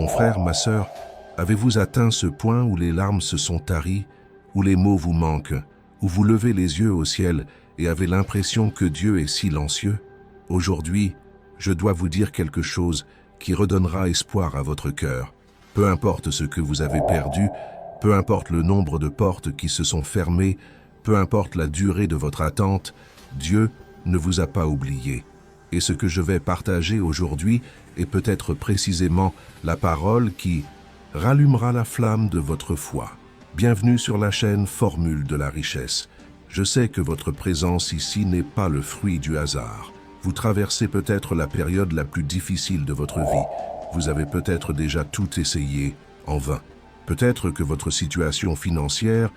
Mon frère, ma sœur, avez-vous atteint ce point où les larmes se sont taries, où les mots vous manquent, où vous levez les yeux au ciel et avez l'impression que Dieu est silencieux? Aujourd'hui, je dois vous dire quelque chose qui redonnera espoir à votre cœur. Peu importe ce que vous avez perdu, peu importe le nombre de portes qui se sont fermées, peu importe la durée de votre attente, Dieu ne vous a pas oublié. Et ce que je vais partager aujourd'hui est peut-être précisément la parole qui rallumera la flamme de votre foi. Bienvenue sur la chaîne Formule de la Richesse. Je sais que votre présence ici n'est pas le fruit du hasard. Vous traversez peut-être la période la plus difficile de votre vie. Vous avez peut-être déjà tout essayé en vain. Peut-être que votre situation financière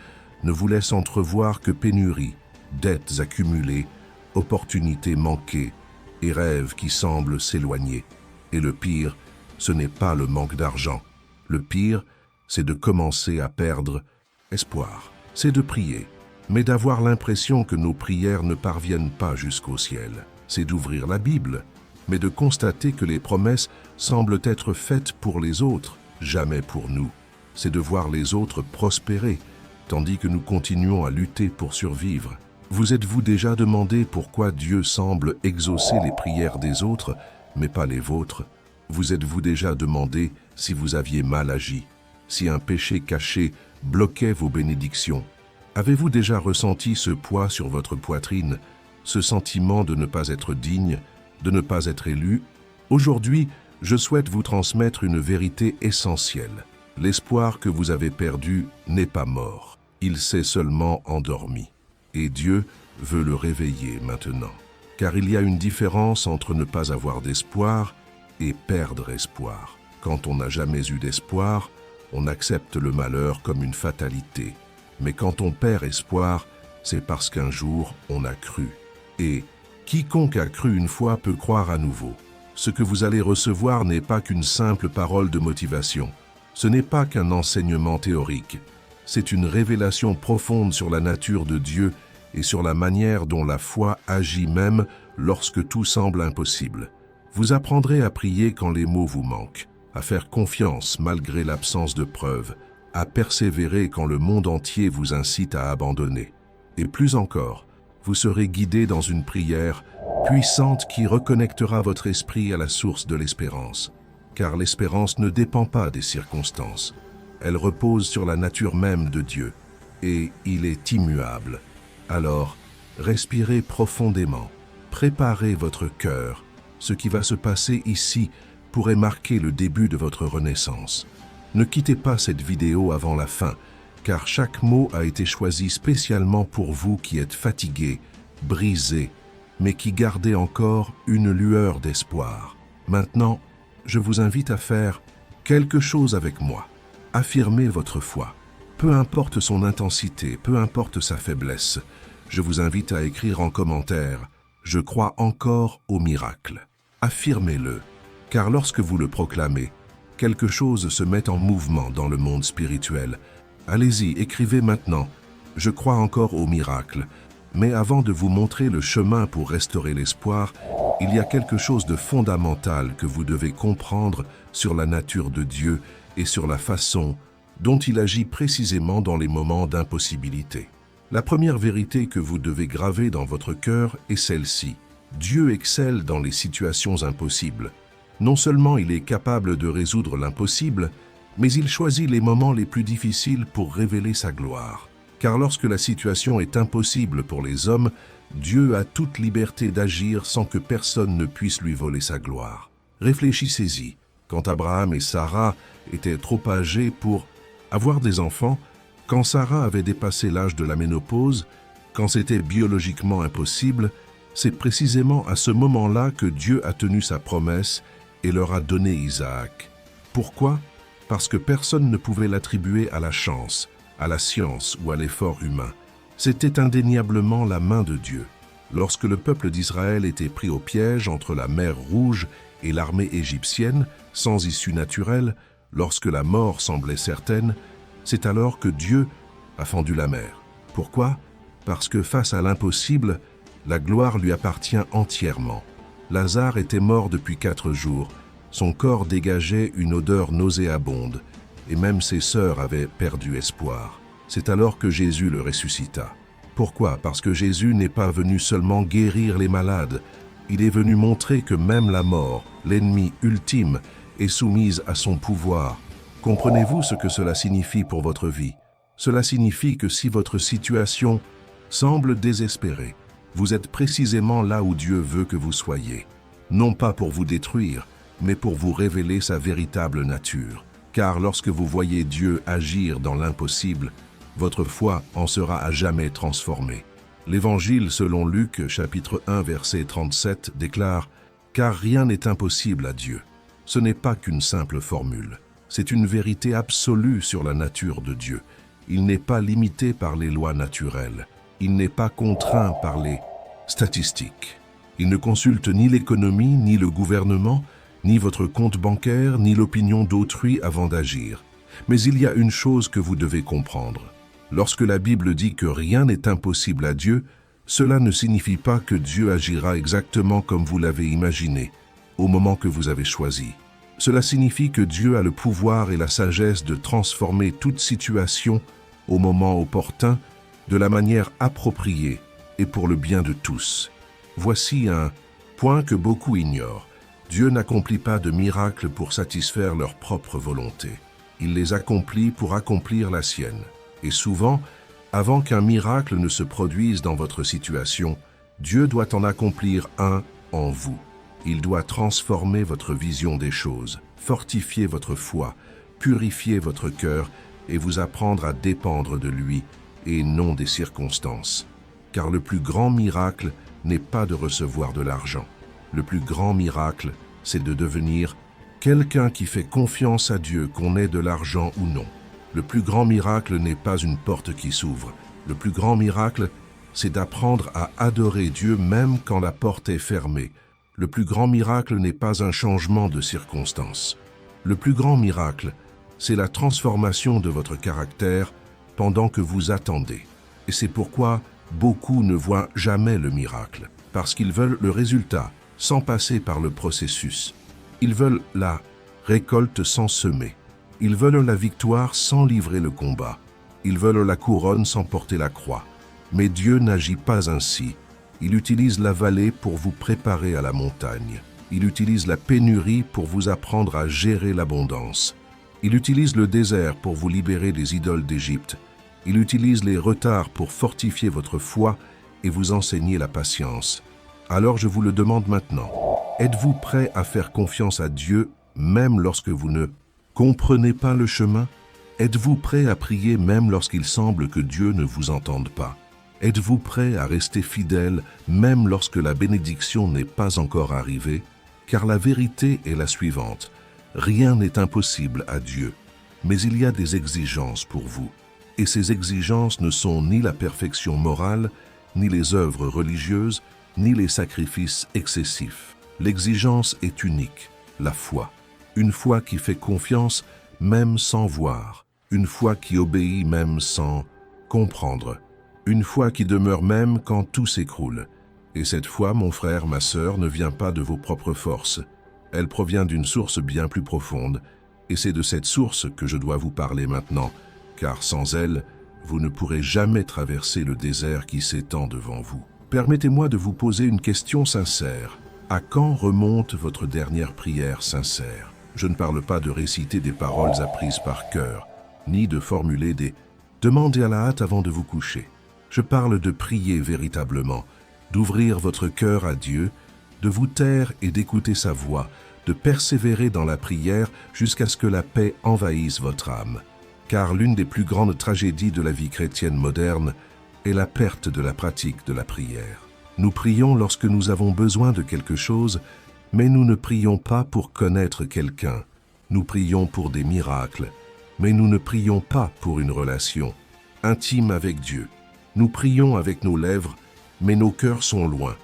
ne vous laisse entrevoir que pénurie, dettes accumulées, opportunités manquées et rêves qui semblent s'éloigner. Et le pire, ce n'est pas le manque d'argent. Le pire, c'est de commencer à perdre espoir. C'est de prier, mais d'avoir l'impression que nos prières ne parviennent pas jusqu'au ciel. C'est d'ouvrir la Bible, mais de constater que les promesses semblent être faites pour les autres, jamais pour nous. C'est de voir les autres prospérer, tandis que nous continuons à lutter pour survivre. Vous êtes-vous déjà demandé pourquoi Dieu semble exaucer les prières des autres, mais pas les vôtres? Vous êtes-vous déjà demandé si vous aviez mal agi, si un péché caché bloquait vos bénédictions? Avez-vous déjà ressenti ce poids sur votre poitrine, ce sentiment de ne pas être digne, de ne pas être élu? Aujourd'hui, je souhaite vous transmettre une vérité essentielle. L'espoir que vous avez perdu n'est pas mort, il s'est seulement endormi. Et Dieu veut le réveiller maintenant. Car il y a une différence entre ne pas avoir d'espoir et perdre espoir. Quand on n'a jamais eu d'espoir, on accepte le malheur comme une fatalité. Mais quand on perd espoir, c'est parce qu'un jour on a cru. Et quiconque a cru une fois peut croire à nouveau. Ce que vous allez recevoir n'est pas qu'une simple parole de motivation. Ce n'est pas qu'un enseignement théorique. C'est une révélation profonde sur la nature de Dieu et sur la manière dont la foi agit même lorsque tout semble impossible. Vous apprendrez à prier quand les mots vous manquent, à faire confiance malgré l'absence de preuves, à persévérer quand le monde entier vous incite à abandonner. Et plus encore, vous serez guidé dans une prière puissante qui reconnectera votre esprit à la source de l'espérance. Car l'espérance ne dépend pas des circonstances. Elle repose sur la nature même de Dieu, et il est immuable. Alors, respirez profondément, préparez votre cœur. Ce qui va se passer ici pourrait marquer le début de votre renaissance. Ne quittez pas cette vidéo avant la fin, car chaque mot a été choisi spécialement pour vous qui êtes fatigués, brisés, mais qui gardez encore une lueur d'espoir. Maintenant, je vous invite à faire quelque chose avec moi. Affirmez votre foi. Peu importe son intensité, peu importe sa faiblesse, je vous invite à écrire en commentaire « Je crois encore au miracle ». Affirmez-le, car lorsque vous le proclamez, quelque chose se met en mouvement dans le monde spirituel. Allez-y, écrivez maintenant « Je crois encore au miracle ». Mais avant de vous montrer le chemin pour restaurer l'espoir, il y a quelque chose de fondamental que vous devez comprendre sur la nature de Dieu et sur la façon dont il agit précisément dans les moments d'impossibilité. La première vérité que vous devez graver dans votre cœur est celle-ci. Dieu excelle dans les situations impossibles. Non seulement il est capable de résoudre l'impossible, mais il choisit les moments les plus difficiles pour révéler sa gloire. Car lorsque la situation est impossible pour les hommes, Dieu a toute liberté d'agir sans que personne ne puisse lui voler sa gloire. Réfléchissez-y. Quand Abraham et Sarah étaient trop âgés pour avoir des enfants, quand Sarah avait dépassé l'âge de la ménopause, quand c'était biologiquement impossible, c'est précisément à ce moment-là que Dieu a tenu sa promesse et leur a donné Isaac. Pourquoi? Parce que personne ne pouvait l'attribuer à la chance, à la science ou à l'effort humain. C'était indéniablement la main de Dieu. Lorsque le peuple d'Israël était pris au piège entre la mer Rouge et l'armée égyptienne, sans issue naturelle, lorsque la mort semblait certaine, c'est alors que Dieu a fendu la mer. Pourquoi? Parce que face à l'impossible, la gloire lui appartient entièrement. Lazare était mort depuis 4 jours. Son corps dégageait une odeur nauséabonde, et même ses sœurs avaient perdu espoir. C'est alors que Jésus le ressuscita. Pourquoi? Parce que Jésus n'est pas venu seulement guérir les malades, il est venu montrer que même la mort, l'ennemi ultime, est soumise à son pouvoir. Comprenez-vous ce que cela signifie pour votre vie? Cela signifie que si votre situation semble désespérée, vous êtes précisément là où Dieu veut que vous soyez. Non pas pour vous détruire, mais pour vous révéler sa véritable nature. Car lorsque vous voyez Dieu agir dans l'impossible, votre foi en sera à jamais transformée. L'Évangile selon Luc, chapitre 1, verset 37, déclare « Car rien n'est impossible à Dieu ». Ce n'est pas qu'une simple formule. C'est une vérité absolue sur la nature de Dieu. Il n'est pas limité par les lois naturelles. Il n'est pas contraint par les statistiques. Il ne consulte ni l'économie, ni le gouvernement, ni votre compte bancaire, ni l'opinion d'autrui avant d'agir. Mais il y a une chose que vous devez comprendre. Lorsque la Bible dit que rien n'est impossible à Dieu, cela ne signifie pas que Dieu agira exactement comme vous l'avez imaginé, au moment que vous avez choisi. Cela signifie que Dieu a le pouvoir et la sagesse de transformer toute situation au moment opportun, de la manière appropriée et pour le bien de tous. Voici un point que beaucoup ignorent. Dieu n'accomplit pas de miracles pour satisfaire leur propre volonté. Il les accomplit pour accomplir la sienne. Et souvent, avant qu'un miracle ne se produise dans votre situation, Dieu doit en accomplir un en vous. Il doit transformer votre vision des choses, fortifier votre foi, purifier votre cœur et vous apprendre à dépendre de lui et non des circonstances. Car le plus grand miracle n'est pas de recevoir de l'argent. Le plus grand miracle, c'est de devenir quelqu'un qui fait confiance à Dieu, qu'on ait de l'argent ou non. Le plus grand miracle n'est pas une porte qui s'ouvre. Le plus grand miracle, c'est d'apprendre à adorer Dieu même quand la porte est fermée. Le plus grand miracle n'est pas un changement de circonstance. Le plus grand miracle, c'est la transformation de votre caractère pendant que vous attendez. Et c'est pourquoi beaucoup ne voient jamais le miracle, parce qu'ils veulent le résultat sans passer par le processus. Ils veulent la récolte sans semer. Ils veulent la victoire sans livrer le combat. Ils veulent la couronne sans porter la croix. Mais Dieu n'agit pas ainsi. Il utilise la vallée pour vous préparer à la montagne. Il utilise la pénurie pour vous apprendre à gérer l'abondance. Il utilise le désert pour vous libérer des idoles d'Égypte. Il utilise les retards pour fortifier votre foi et vous enseigner la patience. Alors je vous le demande maintenant, êtes-vous prêt à faire confiance à Dieu même lorsque vous ne comprenez pas le chemin? Êtes-vous prêt à prier même lorsqu'il semble que Dieu ne vous entende pas? Êtes-vous prêt à rester fidèle même lorsque la bénédiction n'est pas encore arrivée? Car la vérité est la suivante, rien n'est impossible à Dieu, mais il y a des exigences pour vous. Et ces exigences ne sont ni la perfection morale, ni les œuvres religieuses, ni les sacrifices excessifs. L'exigence est unique, la foi. Une foi qui fait confiance même sans voir. Une foi qui obéit même sans comprendre. Une foi qui demeure même quand tout s'écroule. Et cette foi, mon frère, ma sœur, ne vient pas de vos propres forces. Elle provient d'une source bien plus profonde. Et c'est de cette source que je dois vous parler maintenant, car sans elle, vous ne pourrez jamais traverser le désert qui s'étend devant vous. Permettez-moi de vous poser une question sincère. À quand remonte votre dernière prière sincère? Je ne parle pas de réciter des paroles apprises par cœur, ni de formuler des « demandez à la hâte avant de vous coucher ». Je parle de prier véritablement, d'ouvrir votre cœur à Dieu, de vous taire et d'écouter sa voix, de persévérer dans la prière jusqu'à ce que la paix envahisse votre âme. Car l'une des plus grandes tragédies de la vie chrétienne moderne est la perte de la pratique de la prière. Nous prions lorsque nous avons besoin de quelque chose, mais nous ne prions pas pour connaître quelqu'un. Nous prions pour des miracles, mais nous ne prions pas pour une relation intime avec Dieu. Nous prions avec nos lèvres, mais nos cœurs sont loin.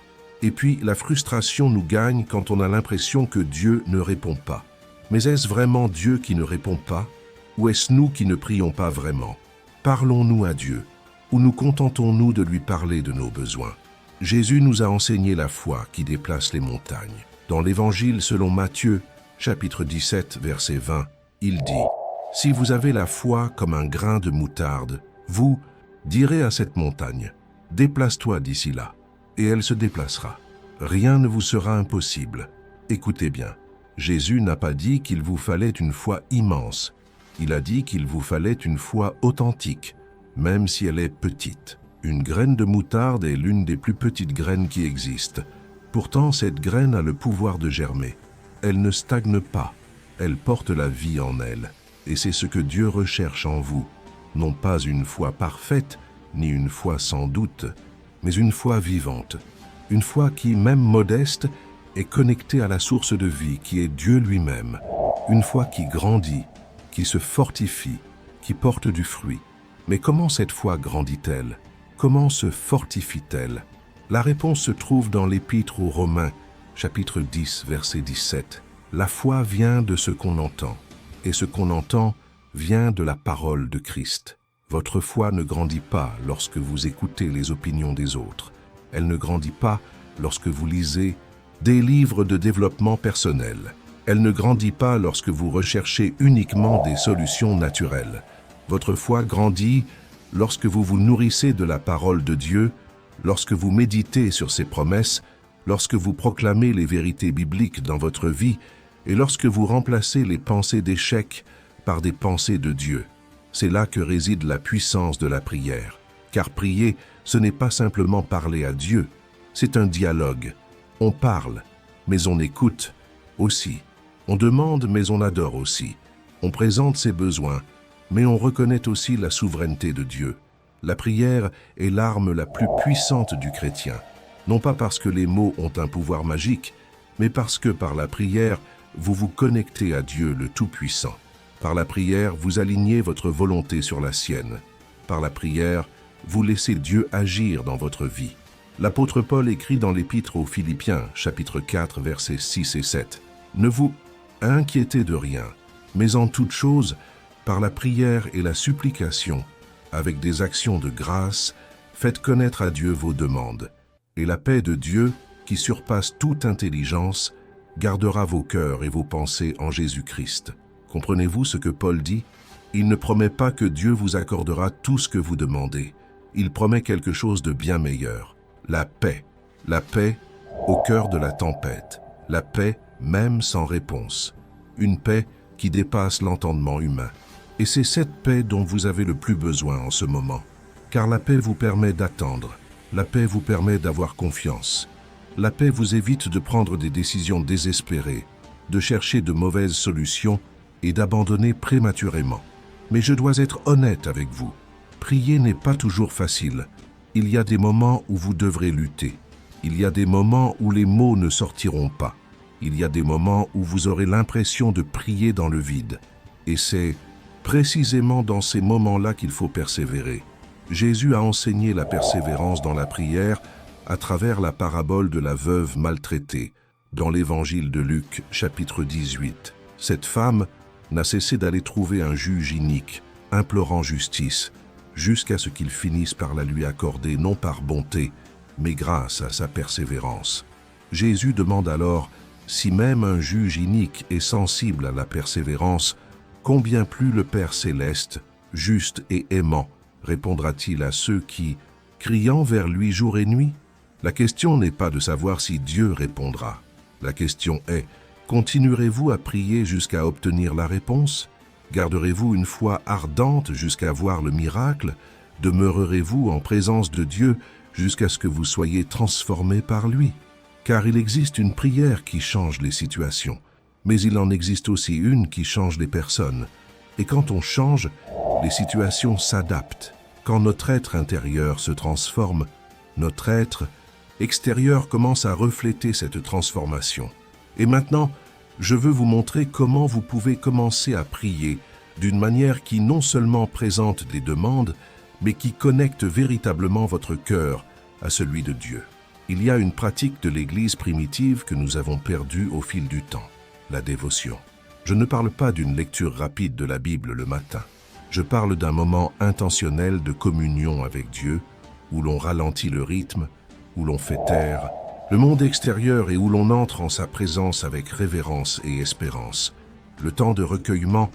Et puis, la frustration nous gagne quand on a l'impression que Dieu ne répond pas. Mais est-ce vraiment Dieu qui ne répond pas? Ou est-ce nous qui ne prions pas vraiment? Parlons-nous à Dieu, ou nous contentons-nous de lui parler de nos besoins? Jésus nous a enseigné la foi qui déplace les montagnes. Dans l'Évangile selon Matthieu, chapitre 17, verset 20, il dit « Si vous avez la foi comme un grain de moutarde, vous direz à cette montagne, déplace-toi d'ici là, et elle se déplacera. Rien ne vous sera impossible. » Écoutez bien, Jésus n'a pas dit qu'il vous fallait une foi immense. Il a dit qu'il vous fallait une foi authentique, même si elle est petite. Une graine de moutarde est l'une des plus petites graines qui existent. Pourtant, cette graine a le pouvoir de germer. Elle ne stagne pas, elle porte la vie en elle. Et c'est ce que Dieu recherche en vous. Non pas une foi parfaite, ni une foi sans doute, mais une foi vivante. Une foi qui, même modeste, est connectée à la source de vie qui est Dieu lui-même. Une foi qui grandit, qui se fortifie, qui porte du fruit. Mais comment cette foi grandit-elle? Comment se fortifie-t-elle? La réponse se trouve dans l'Épître aux Romains, chapitre 10, verset 17. La foi vient de ce qu'on entend, et ce qu'on entend vient de la parole de Christ. Votre foi ne grandit pas lorsque vous écoutez les opinions des autres. Elle ne grandit pas lorsque vous lisez des livres de développement personnel. Elle ne grandit pas lorsque vous recherchez uniquement des solutions naturelles. Votre foi grandit lorsque vous vous nourrissez de la parole de Dieu, lorsque vous méditez sur ses promesses, lorsque vous proclamez les vérités bibliques dans votre vie et lorsque vous remplacez les pensées d'échec par des pensées de Dieu. C'est là que réside la puissance de la prière. Car prier, ce n'est pas simplement parler à Dieu, c'est un dialogue. On parle, mais on écoute aussi. On demande, mais on adore aussi. On présente ses besoins, mais on reconnaît aussi la souveraineté de Dieu. La prière est l'arme la plus puissante du chrétien. Non pas parce que les mots ont un pouvoir magique, mais parce que par la prière, vous vous connectez à Dieu le Tout-Puissant. Par la prière, vous alignez votre volonté sur la sienne. Par la prière, vous laissez Dieu agir dans votre vie. L'apôtre Paul écrit dans l'Épître aux Philippiens, chapitre 4, versets 6 et 7. « Ne vous inquiétez de rien, mais en toute chose, par la prière et la supplication, avec des actions de grâce, faites connaître à Dieu vos demandes. Et la paix de Dieu, qui surpasse toute intelligence, gardera vos cœurs et vos pensées en Jésus-Christ. » Comprenez-vous ce que Paul dit? Il ne promet pas que Dieu vous accordera tout ce que vous demandez. Il promet quelque chose de bien meilleur. La paix. La paix au cœur de la tempête. La paix même sans réponse. Une paix qui dépasse l'entendement humain. Et c'est cette paix dont vous avez le plus besoin en ce moment. Car la paix vous permet d'attendre. La paix vous permet d'avoir confiance. La paix vous évite de prendre des décisions désespérées, de chercher de mauvaises solutions et d'abandonner prématurément. Mais je dois être honnête avec vous. Prier n'est pas toujours facile. Il y a des moments où vous devrez lutter. Il y a des moments où les mots ne sortiront pas. Il y a des moments où vous aurez l'impression de prier dans le vide. Et c'est précisément dans ces moments-là qu'il faut persévérer. Jésus a enseigné la persévérance dans la prière à travers la parabole de la veuve maltraitée, dans l'évangile de Luc, chapitre 18. Cette femme n'a cessé d'aller trouver un juge inique, implorant justice, jusqu'à ce qu'il finisse par la lui accorder non par bonté, mais grâce à sa persévérance. Jésus demande alors, si même un juge inique est sensible à la persévérance, combien plus le Père céleste, juste et aimant, répondra-t-il à ceux qui, criant vers lui jour et nuit? La question n'est pas de savoir si Dieu répondra. La question est, continuerez-vous à prier jusqu'à obtenir la réponse? Garderez-vous une foi ardente jusqu'à voir le miracle? Demeurerez-vous en présence de Dieu jusqu'à ce que vous soyez transformés par lui? Car il existe une prière qui change les situations, mais il en existe aussi une qui change les personnes. Et quand on change, les situations s'adaptent. Quand notre être intérieur se transforme, notre être extérieur commence à refléter cette transformation. Et maintenant, je veux vous montrer comment vous pouvez commencer à prier d'une manière qui non seulement présente des demandes, mais qui connecte véritablement votre cœur à celui de Dieu. Il y a une pratique de l'Église primitive que nous avons perdue au fil du temps, la dévotion. Je ne parle pas d'une lecture rapide de la Bible le matin. Je parle d'un moment intentionnel de communion avec Dieu, où l'on ralentit le rythme, où l'on fait taire Le monde extérieur est où l'on entre en sa présence avec révérence et espérance. Le temps de recueillement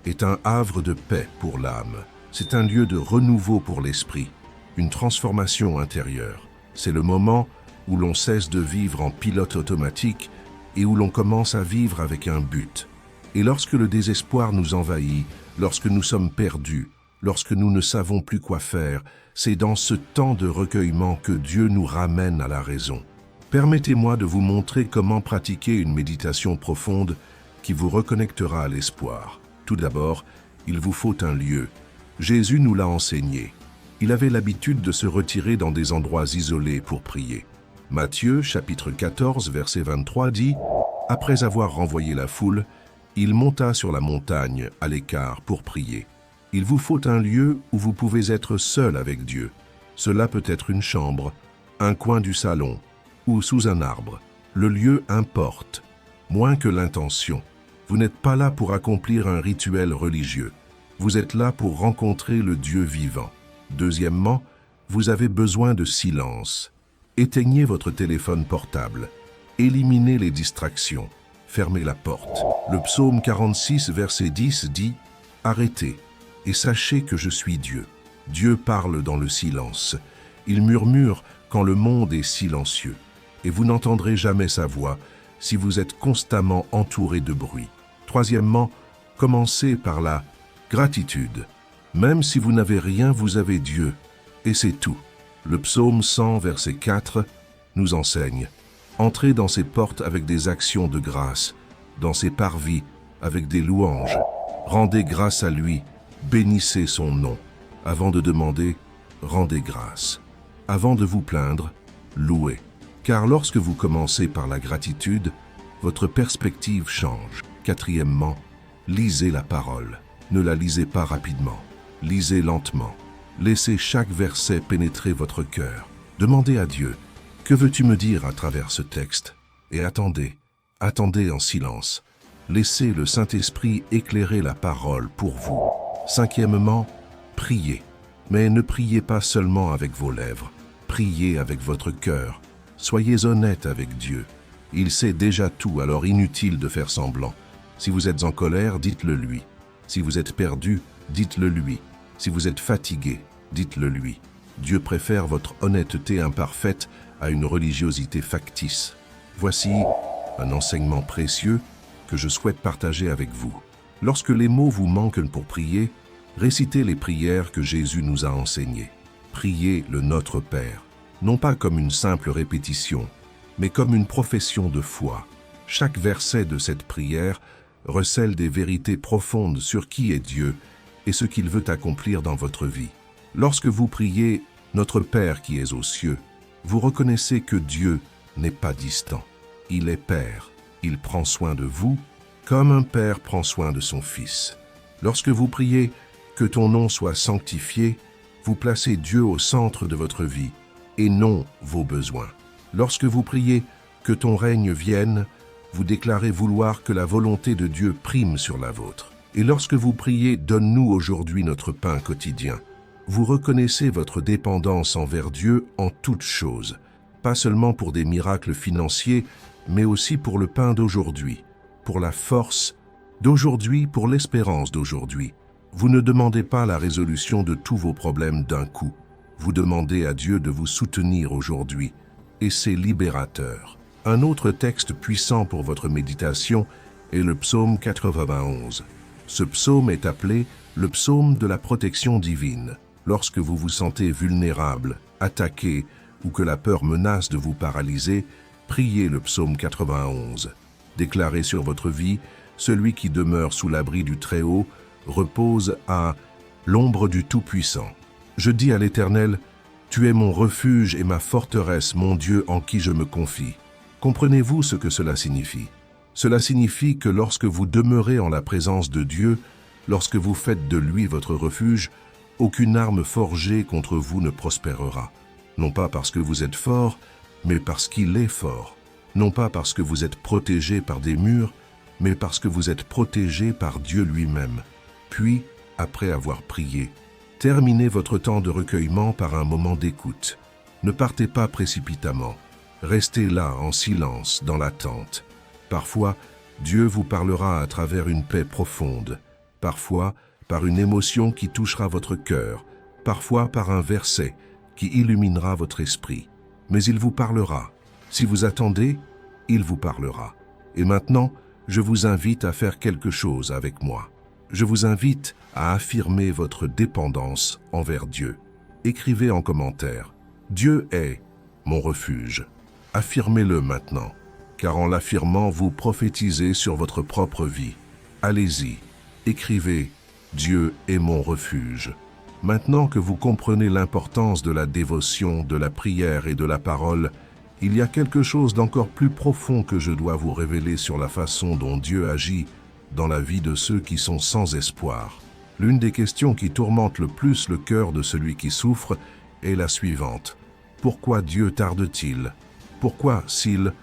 est un havre de paix pour l'âme. C'est un lieu de renouveau pour l'esprit, une transformation intérieure. C'est le moment où l'on cesse de vivre en pilote automatique et où l'on commence à vivre avec un but. Et lorsque le désespoir nous envahit, lorsque nous sommes perdus, lorsque nous ne savons plus quoi faire, c'est dans ce temps de recueillement que Dieu nous ramène à la raison. Permettez-moi de vous montrer comment pratiquer une méditation profonde qui vous reconnectera à l'espoir. Tout d'abord, il vous faut un lieu. Jésus nous l'a enseigné. Il avait l'habitude de se retirer dans des endroits isolés pour prier. Matthieu, chapitre 14, verset 23 dit « Après avoir renvoyé la foule, il monta sur la montagne, à l'écart, pour prier. » Il vous faut un lieu où vous pouvez être seul avec Dieu. Cela peut être une chambre, un coin du salon ou sous un arbre. Le lieu importe, moins que l'intention. Vous n'êtes pas là pour accomplir un rituel religieux. Vous êtes là pour rencontrer le Dieu vivant. Deuxièmement, vous avez besoin de silence. Éteignez votre téléphone portable. Éliminez les distractions. Fermez la porte. Le psaume 46, verset 10 dit « Arrêtez et sachez que je suis Dieu. » Dieu parle dans le silence. Il murmure quand le monde est silencieux. Et vous n'entendrez jamais sa voix si vous êtes constamment entouré de bruit. Troisièmement, commencez par la gratitude. Même si vous n'avez rien, vous avez Dieu. Et c'est tout. Le psaume 100, verset 4, nous enseigne. Entrez dans ses portes avec des actions de grâce, dans ses parvis avec des louanges. Rendez grâce à lui, bénissez son nom. Avant de demander, rendez grâce. Avant de vous plaindre, louez. Car lorsque vous commencez par la gratitude, votre perspective change. Quatrièmement, lisez la parole. Ne la lisez pas rapidement. Lisez lentement. Laissez chaque verset pénétrer votre cœur. Demandez à Dieu, « Que veux-tu me dire à travers ce texte ?» Et attendez en silence. Laissez le Saint-Esprit éclairer la parole pour vous. Cinquièmement, priez. Mais ne priez pas seulement avec vos lèvres. Priez avec votre cœur. Soyez honnête avec Dieu. Il sait déjà tout, alors inutile de faire semblant. Si vous êtes en colère, dites-le lui. Si vous êtes perdu, dites-le lui. Si vous êtes fatigué, dites-le lui. Dieu préfère votre honnêteté imparfaite à une religiosité factice. Voici un enseignement précieux que je souhaite partager avec vous. Lorsque les mots vous manquent pour prier, récitez les prières que Jésus nous a enseignées. Priez le Notre Père, non pas comme une simple répétition, mais comme une profession de foi. Chaque verset de cette prière recèle des vérités profondes sur qui est Dieu et ce qu'il veut accomplir dans votre vie. Lorsque vous priez « Notre Père qui es aux cieux », vous reconnaissez que Dieu n'est pas distant. Il est Père. Il prend soin de vous comme un père prend soin de son fils. Lorsque vous priez « Que ton nom soit sanctifié », vous placez Dieu au centre de votre vie et non vos besoins. Lorsque vous priez « Que ton règne vienne », vous déclarez vouloir que la volonté de Dieu prime sur la vôtre. Et lorsque vous priez « Donne-nous aujourd'hui notre pain quotidien », vous reconnaissez votre dépendance envers Dieu en toutes choses, pas seulement pour des miracles financiers, mais aussi pour le pain d'aujourd'hui, pour la force d'aujourd'hui, pour l'espérance d'aujourd'hui. Vous ne demandez pas la résolution de tous vos problèmes d'un coup. Vous demandez à Dieu de vous soutenir aujourd'hui, et c'est libérateur. Un autre texte puissant pour votre méditation est le psaume 91. Ce psaume est appelé le psaume de la protection divine. Lorsque vous vous sentez vulnérable, attaqué ou que la peur menace de vous paralyser, priez le psaume 91. Déclarez sur votre vie, celui qui demeure sous l'abri du Très-Haut repose à l'ombre du Tout-Puissant. Je dis à l'Éternel, tu es mon refuge et ma forteresse, mon Dieu en qui je me confie. Comprenez-vous ce que cela signifie? Cela signifie que lorsque vous demeurez en la présence de Dieu, lorsque vous faites de lui votre refuge, aucune arme forgée contre vous ne prospérera. Non pas parce que vous êtes fort, mais parce qu'il est fort. Non pas parce que vous êtes protégé par des murs, mais parce que vous êtes protégé par Dieu lui-même. Puis, après avoir prié, terminez votre temps de recueillement par un moment d'écoute. Ne partez pas précipitamment. Restez là en silence, dans l'attente. Parfois, Dieu vous parlera à travers une paix profonde, parfois par une émotion qui touchera votre cœur, parfois par un verset qui illuminera votre esprit. Mais il vous parlera. Si vous attendez, il vous parlera. Et maintenant, je vous invite à faire quelque chose avec moi. Je vous invite à affirmer votre dépendance envers Dieu. Écrivez en commentaire « Dieu est mon refuge ». Affirmez-le maintenant, car en l'affirmant, vous prophétisez sur votre propre vie. Allez-y, écrivez « Dieu est mon refuge ». Maintenant que vous comprenez l'importance de la dévotion, de la prière et de la parole, il y a quelque chose d'encore plus profond que je dois vous révéler sur la façon dont Dieu agit dans la vie de ceux qui sont sans espoir. L'une des questions qui tourmente le plus le cœur de celui qui souffre est la suivante. Pourquoi Dieu tarde-t-il? Pourquoi, s'il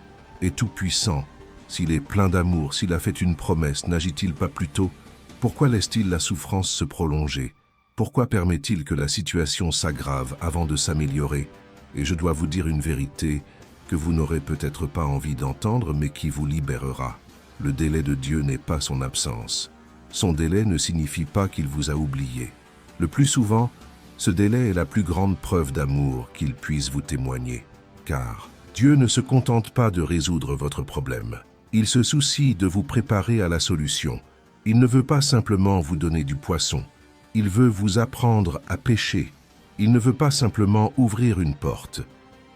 est tout-puissant, s'il est plein d'amour, s'il a fait une promesse, n'agit-il pas plus tôt? Pourquoi laisse-t-il la souffrance se prolonger? Pourquoi permet-il que la situation s'aggrave avant de s'améliorer? Et je dois vous dire une vérité que vous n'aurez peut-être pas envie d'entendre, mais qui vous libérera. Le délai de Dieu n'est pas son absence. Son délai ne signifie pas qu'il vous a oublié. Le plus souvent, ce délai est la plus grande preuve d'amour qu'il puisse vous témoigner. Car Dieu ne se contente pas de résoudre votre problème. Il se soucie de vous préparer à la solution. Il ne veut pas simplement vous donner du poisson. Il veut vous apprendre à pêcher. Il ne veut pas simplement ouvrir une porte.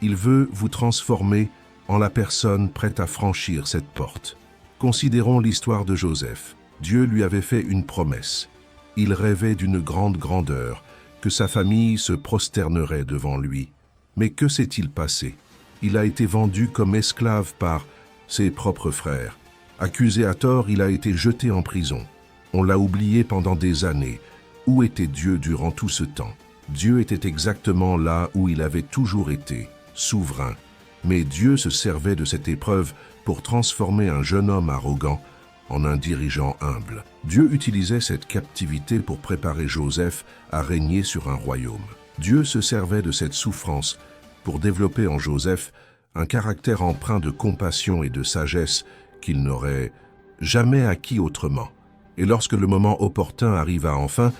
Il veut vous transformer en la personne prête à franchir cette porte. Considérons l'histoire de Joseph. Dieu lui avait fait une promesse. Il rêvait d'une grande grandeur, que sa famille se prosternerait devant lui. Mais que s'est-il passé? Il a été vendu comme esclave par ses propres frères. Accusé à tort, il a été jeté en prison. On l'a oublié pendant des années. Où était Dieu durant tout ce temps? Dieu était exactement là où il avait toujours été, souverain. Mais Dieu se servait de cette épreuve pour transformer un jeune homme arrogant en un dirigeant humble. Dieu utilisait cette captivité pour préparer Joseph à régner sur un royaume. Dieu se servait de cette souffrance pour développer en Joseph un caractère empreint de compassion et de sagesse qu'il n'aurait jamais acquis autrement. Et lorsque le moment opportun arriva enfin,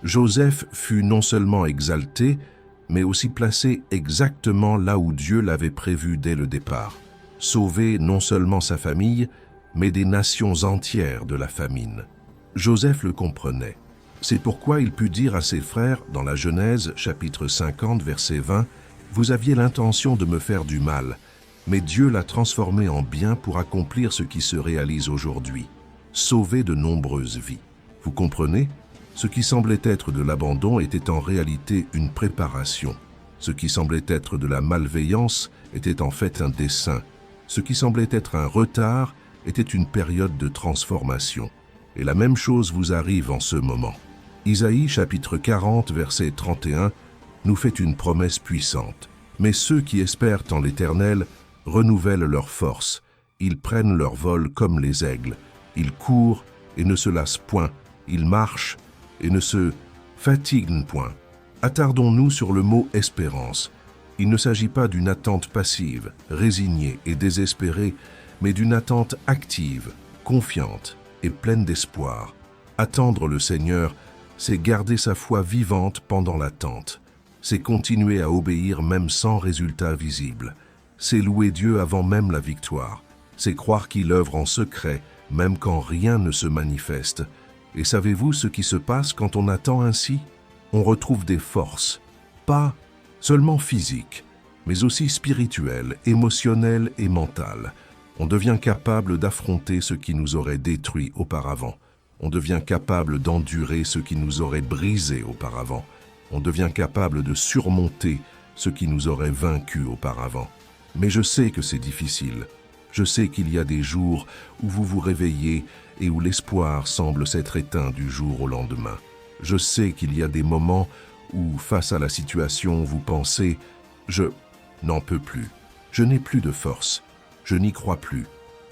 Joseph fut non seulement exalté, mais aussi placé exactement là où Dieu l'avait prévu dès le départ. Sauver non seulement sa famille, mais des nations entières de la famine. Joseph le comprenait. C'est pourquoi il put dire à ses frères dans la Genèse, chapitre 50, verset 20, « Vous aviez l'intention de me faire du mal, mais Dieu l'a transformé en bien pour accomplir ce qui se réalise aujourd'hui, sauver de nombreuses vies. » Vous comprenez? Ce qui semblait être de l'abandon était en réalité une préparation. Ce qui semblait être de la malveillance était en fait un dessein. Ce qui semblait être un retard était une période de transformation. Et la même chose vous arrive en ce moment. Isaïe chapitre 40 verset 31 nous fait une promesse puissante. « Mais ceux qui espèrent en l'Éternel renouvellent leur force. Ils prennent leur vol comme les aigles. Ils courent et ne se lassent point. Ils marchent et ne se fatiguent point. » Attardons-nous sur le mot « espérance ». Il ne s'agit pas d'une attente passive, résignée et désespérée, mais d'une attente active, confiante et pleine d'espoir. Attendre le Seigneur, c'est garder sa foi vivante pendant l'attente. C'est continuer à obéir même sans résultat visible. C'est louer Dieu avant même la victoire. C'est croire qu'il œuvre en secret, même quand rien ne se manifeste. Et savez-vous ce qui se passe quand on attend ainsi? On retrouve des forces, pas seulement physiques, mais aussi spirituelles, émotionnelles et mentales. On devient capable d'affronter ce qui nous aurait détruits auparavant. On devient capable d'endurer ce qui nous aurait brisés auparavant. On devient capable de surmonter ce qui nous aurait vaincus auparavant. Mais je sais que c'est difficile. Je sais qu'il y a des jours où vous vous réveillez et où l'espoir semble s'être éteint du jour au lendemain. Je sais qu'il y a des moments où, face à la situation, vous pensez « je n'en peux plus, je n'ai plus de force, je n'y crois plus ».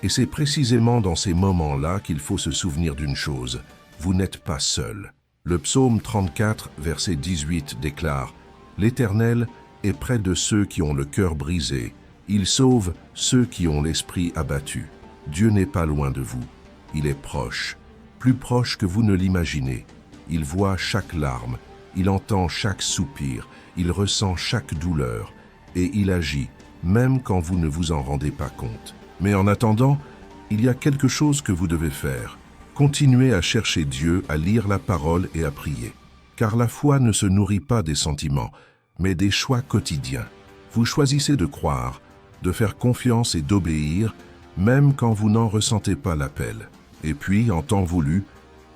Et c'est précisément dans ces moments-là qu'il faut se souvenir d'une chose, vous n'êtes pas seul. Le psaume 34, verset 18 déclare « L'Éternel est près de ceux qui ont le cœur brisé Il sauve ceux qui ont l'esprit abattu. Dieu n'est pas loin de vous. Il est proche, plus proche que vous ne l'imaginez. Il voit chaque larme, il entend chaque soupir, il ressent chaque douleur, et il agit, même quand vous ne vous en rendez pas compte. Mais en attendant, il y a quelque chose que vous devez faire. Continuez à chercher Dieu, à lire la parole et à prier. Car la foi ne se nourrit pas des sentiments, mais des choix quotidiens. Vous choisissez de croire, de faire confiance et d'obéir, même quand vous n'en ressentez pas l'appel. Et puis, en temps voulu,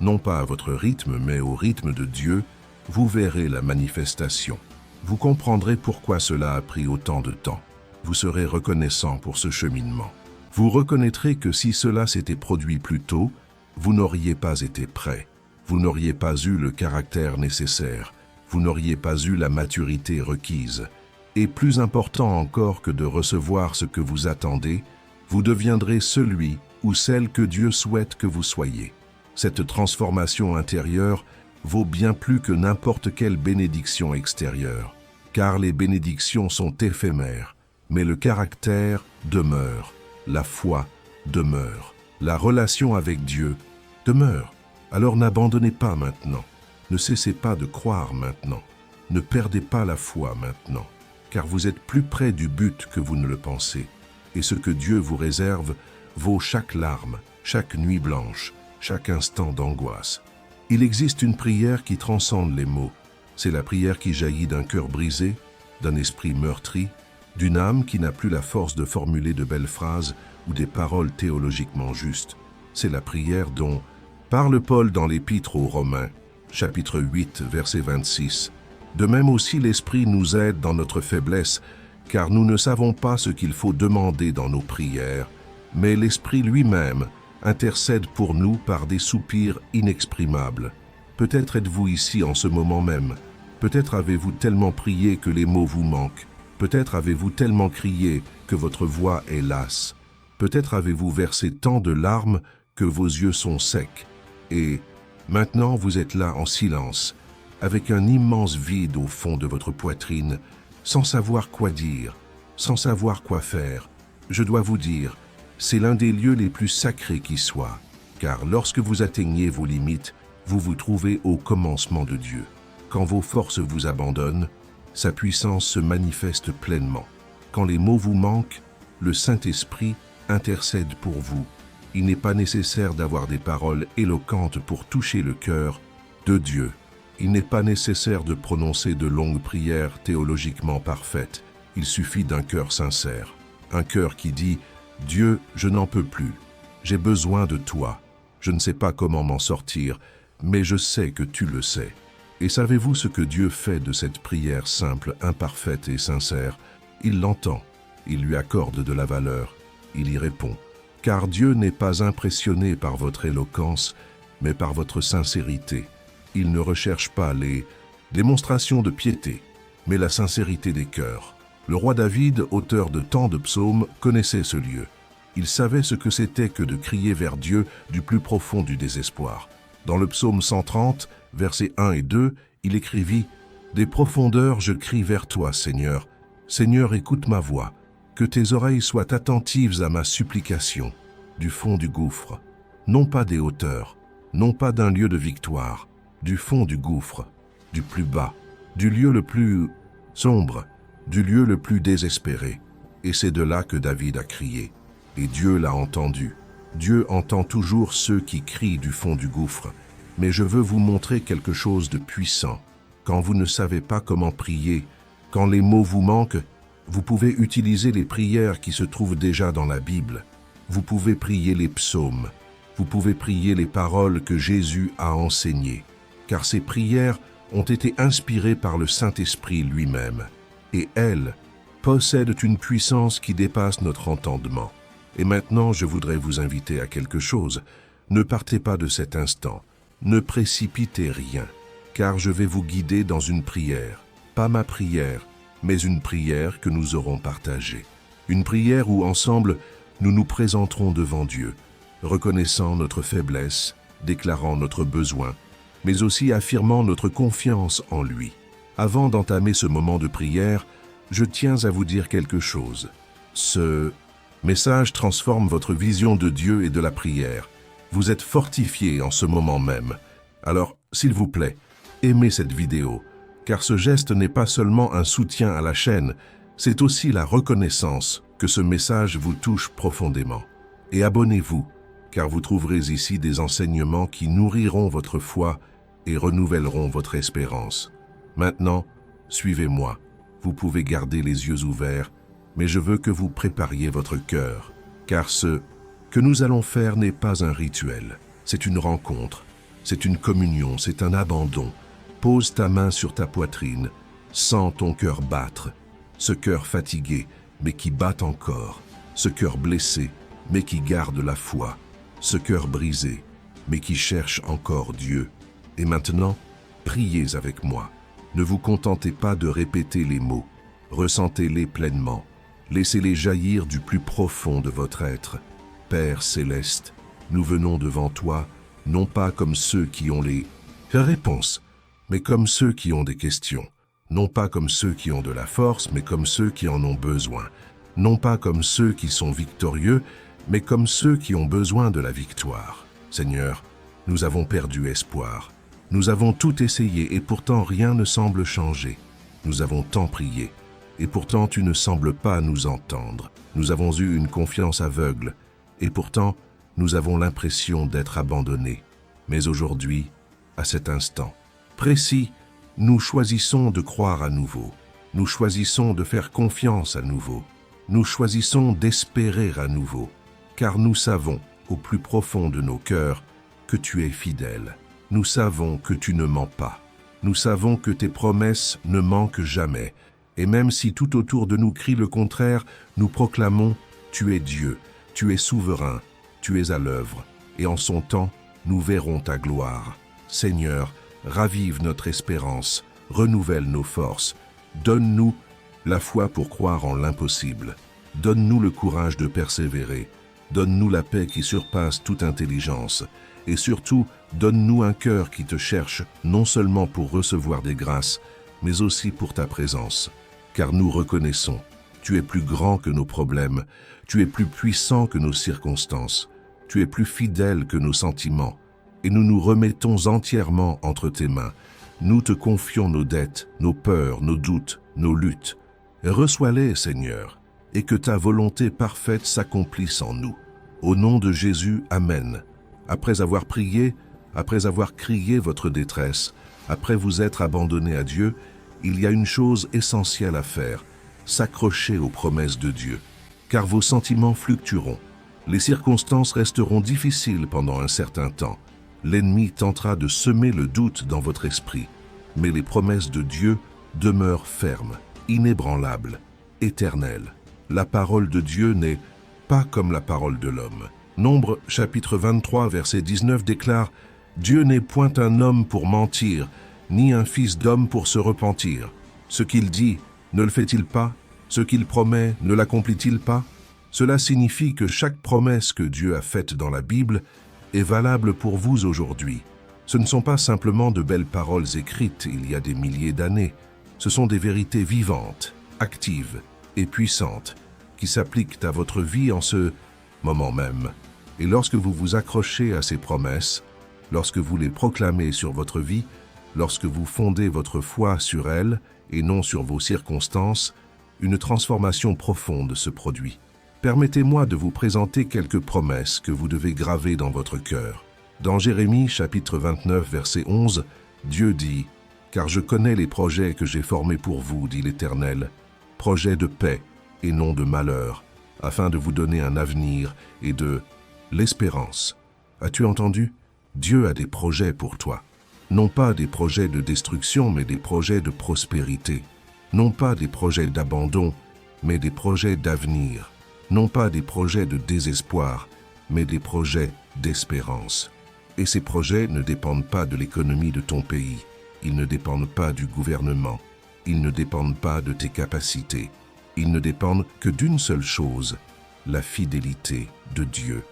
non pas à votre rythme, mais au rythme de Dieu, vous verrez la manifestation. Vous comprendrez pourquoi cela a pris autant de temps. Vous serez reconnaissant pour ce cheminement. Vous reconnaîtrez que si cela s'était produit plus tôt, vous n'auriez pas été prêt. Vous n'auriez pas eu le caractère nécessaire. Vous n'auriez pas eu la maturité requise. Et plus important encore que de recevoir ce que vous attendez, vous deviendrez celui ou celle que Dieu souhaite que vous soyez. Cette transformation intérieure vaut bien plus que n'importe quelle bénédiction extérieure, car les bénédictions sont éphémères, mais le caractère demeure, la foi demeure, la relation avec Dieu demeure. Alors n'abandonnez pas maintenant, ne cessez pas de croire maintenant, ne perdez pas la foi maintenant, car vous êtes plus près du but que vous ne le pensez, et ce que Dieu vous réserve vaut chaque larme, chaque nuit blanche, chaque instant d'angoisse. Il existe une prière qui transcende les mots. C'est la prière qui jaillit d'un cœur brisé, d'un esprit meurtri, d'une âme qui n'a plus la force de formuler de belles phrases ou des paroles théologiquement justes. C'est la prière dont parle Paul dans l'Épître aux Romains, chapitre 8, verset 26. De même aussi l'Esprit nous aide dans notre faiblesse, car nous ne savons pas ce qu'il faut demander dans nos prières, mais l'Esprit lui-même intercède pour nous par des soupirs inexprimables. Peut-être êtes-vous ici en ce moment même. Peut-être avez-vous tellement prié que les mots vous manquent. Peut-être avez-vous tellement crié que votre voix est lasse. Peut-être avez-vous versé tant de larmes que vos yeux sont secs. Et maintenant vous êtes là en silence, avec un immense vide au fond de votre poitrine, sans savoir quoi dire, sans savoir quoi faire. Je dois vous dire, c'est l'un des lieux les plus sacrés qui soit, car lorsque vous atteignez vos limites, vous vous trouvez au commencement de Dieu. Quand vos forces vous abandonnent, sa puissance se manifeste pleinement. Quand les mots vous manquent, le Saint-Esprit intercède pour vous. Il n'est pas nécessaire d'avoir des paroles éloquentes pour toucher le cœur de Dieu. Il n'est pas nécessaire de prononcer de longues prières théologiquement parfaites. Il suffit d'un cœur sincère, un cœur qui dit « Dieu, je n'en peux plus, j'ai besoin de toi, je ne sais pas comment m'en sortir, mais je sais que tu le sais. » Et savez-vous ce que Dieu fait de cette prière simple, imparfaite et sincère? Il l'entend, il lui accorde de la valeur, il y répond. Car Dieu n'est pas impressionné par votre éloquence, mais par votre sincérité. Il ne recherche pas les démonstrations de piété, mais la sincérité des cœurs. Le roi David, auteur de tant de psaumes, connaissait ce lieu. Il savait ce que c'était que de crier vers Dieu du plus profond du désespoir. Dans le psaume 130, versets 1 et 2, il écrivit « Des profondeurs je crie vers toi, Seigneur. Seigneur, écoute ma voix. Que tes oreilles soient attentives à ma supplication, du fond du gouffre. Non pas des hauteurs, non pas d'un lieu de victoire, du fond du gouffre, du plus bas, du lieu le plus sombre, du lieu le plus désespéré. » Et c'est de là que David a crié. Et Dieu l'a entendu. Dieu entend toujours ceux qui crient du fond du gouffre. Mais je veux vous montrer quelque chose de puissant. Quand vous ne savez pas comment prier, quand les mots vous manquent, vous pouvez utiliser les prières qui se trouvent déjà dans la Bible. Vous pouvez prier les psaumes. Vous pouvez prier les paroles que Jésus a enseignées. Car ces prières ont été inspirées par le Saint-Esprit lui-même. Et elles possèdent une puissance qui dépasse notre entendement. Et maintenant, je voudrais vous inviter à quelque chose. Ne partez pas de cet instant. Ne précipitez rien, car je vais vous guider dans une prière. Pas ma prière, mais une prière que nous aurons partagée. Une prière où, ensemble, nous nous présenterons devant Dieu, reconnaissant notre faiblesse, déclarant notre besoin, mais aussi affirmant notre confiance en lui. Avant d'entamer ce moment de prière, je tiens à vous dire quelque chose. Ce message transforme votre vision de Dieu et de la prière. Vous êtes fortifié en ce moment même. Alors, s'il vous plaît, aimez cette vidéo, car ce geste n'est pas seulement un soutien à la chaîne, c'est aussi la reconnaissance que ce message vous touche profondément. Et abonnez-vous, car vous trouverez ici des enseignements qui nourriront votre foi et renouvelleront votre espérance. Maintenant, suivez-moi. Vous pouvez garder les yeux ouverts, mais je veux que vous prépariez votre cœur, car ce que nous allons faire n'est pas un rituel, c'est une rencontre, c'est une communion, c'est un abandon. Pose ta main sur ta poitrine, sens ton cœur battre, ce cœur fatigué, mais qui bat encore, ce cœur blessé, mais qui garde la foi, ce cœur brisé, mais qui cherche encore Dieu. Et maintenant, priez avec moi. Ne vous contentez pas de répéter les mots, ressentez-les pleinement. Laissez-les jaillir du plus profond de votre être. Père céleste, nous venons devant toi, non pas comme ceux qui ont les réponses, mais comme ceux qui ont des questions. Non pas comme ceux qui ont de la force, mais comme ceux qui en ont besoin. Non pas comme ceux qui sont victorieux, mais comme ceux qui ont besoin de la victoire. Seigneur, nous avons perdu espoir. Nous avons tout essayé et pourtant rien ne semble changer. Nous avons tant prié. Et pourtant tu ne sembles pas nous entendre. Nous avons eu une confiance aveugle, et pourtant nous avons l'impression d'être abandonnés. Mais aujourd'hui, à cet instant précis, nous choisissons de croire à nouveau. Nous choisissons de faire confiance à nouveau. Nous choisissons d'espérer à nouveau, car nous savons, au plus profond de nos cœurs, que tu es fidèle. Nous savons que tu ne mens pas. Nous savons que tes promesses ne manquent jamais. Et même si tout autour de nous crie le contraire, nous proclamons « Tu es Dieu, tu es souverain, tu es à l'œuvre, et en son temps, nous verrons ta gloire. Seigneur, ravive notre espérance, renouvelle nos forces, donne-nous la foi pour croire en l'impossible, donne-nous le courage de persévérer, donne-nous la paix qui surpasse toute intelligence, et surtout, donne-nous un cœur qui te cherche non seulement pour recevoir des grâces, mais aussi pour ta présence. Car nous reconnaissons, tu es plus grand que nos problèmes, tu es plus puissant que nos circonstances, tu es plus fidèle que nos sentiments, et nous nous remettons entièrement entre tes mains. Nous te confions nos dettes, nos peurs, nos doutes, nos luttes. Reçois-les, Seigneur, et que ta volonté parfaite s'accomplisse en nous. Au nom de Jésus, Amen. Après avoir prié, après avoir crié votre détresse, après vous être abandonné à Dieu, il y a une chose essentielle à faire, s'accrocher aux promesses de Dieu. Car vos sentiments fluctueront. Les circonstances resteront difficiles pendant un certain temps. L'ennemi tentera de semer le doute dans votre esprit. Mais les promesses de Dieu demeurent fermes, inébranlables, éternelles. La parole de Dieu n'est pas comme la parole de l'homme. Nombre chapitre 23, verset 19 déclare « Dieu n'est point un homme pour mentir, ni un fils d'homme pour se repentir. Ce qu'il dit, ne le fait-il pas? Ce qu'il promet, ne l'accomplit-il pas ?» Cela signifie que chaque promesse que Dieu a faite dans la Bible est valable pour vous aujourd'hui. Ce ne sont pas simplement de belles paroles écrites il y a des milliers d'années. Ce sont des vérités vivantes, actives et puissantes qui s'appliquent à votre vie en ce moment même. Et lorsque vous vous accrochez à ces promesses, lorsque vous les proclamez sur votre vie, lorsque vous fondez votre foi sur elles et non sur vos circonstances, une transformation profonde se produit. Permettez-moi de vous présenter quelques promesses que vous devez graver dans votre cœur. Dans Jérémie chapitre 29 verset 11, Dieu dit « Car je connais les projets que j'ai formés pour vous, dit l'Éternel, projets de paix et non de malheur, afin de vous donner un avenir et de l'espérance. » As-tu entendu? Dieu a des projets pour toi. Non pas des projets de destruction, mais des projets de prospérité. Non pas des projets d'abandon, mais des projets d'avenir. Non pas des projets de désespoir, mais des projets d'espérance. Et ces projets ne dépendent pas de l'économie de ton pays. Ils ne dépendent pas du gouvernement. Ils ne dépendent pas de tes capacités. Ils ne dépendent que d'une seule chose, la fidélité de Dieu.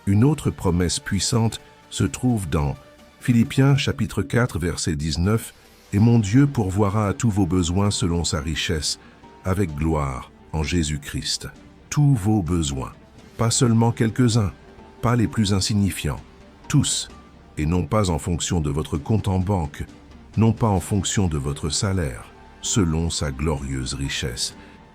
Une autre promesse puissante se trouve dans Philippiens chapitre 4 verset 19 « Et mon Dieu pourvoira à tous vos besoins selon sa richesse, avec gloire en Jésus-Christ. » tous vos besoins. Pas seulement quelques-uns, pas les plus insignifiants, tous, et non pas en fonction de votre compte en banque, non pas en fonction de votre salaire, selon sa glorieuse richesse.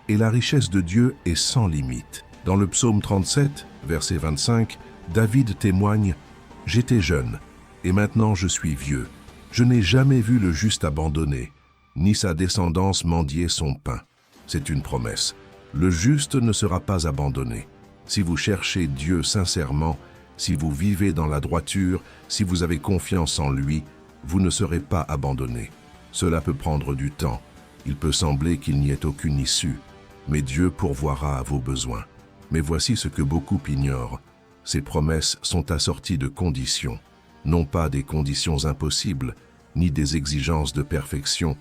Et la richesse de Dieu est sans limite. Dans le psaume 37, verset 25, David témoigne « J'étais jeune, et maintenant je suis vieux. Je n'ai jamais vu le juste abandonné, ni sa descendance mendier son pain. » C'est une promesse. Le juste ne sera pas abandonné. Si vous cherchez Dieu sincèrement, si vous vivez dans la droiture, si vous avez confiance en lui, vous ne serez pas abandonné. Cela peut prendre du temps. Il peut sembler qu'il n'y ait aucune issue. Mais Dieu pourvoira à vos besoins. Mais voici ce que beaucoup ignorent. Ces promesses sont assorties de conditions. Non pas des conditions impossibles, ni des exigences de perfection,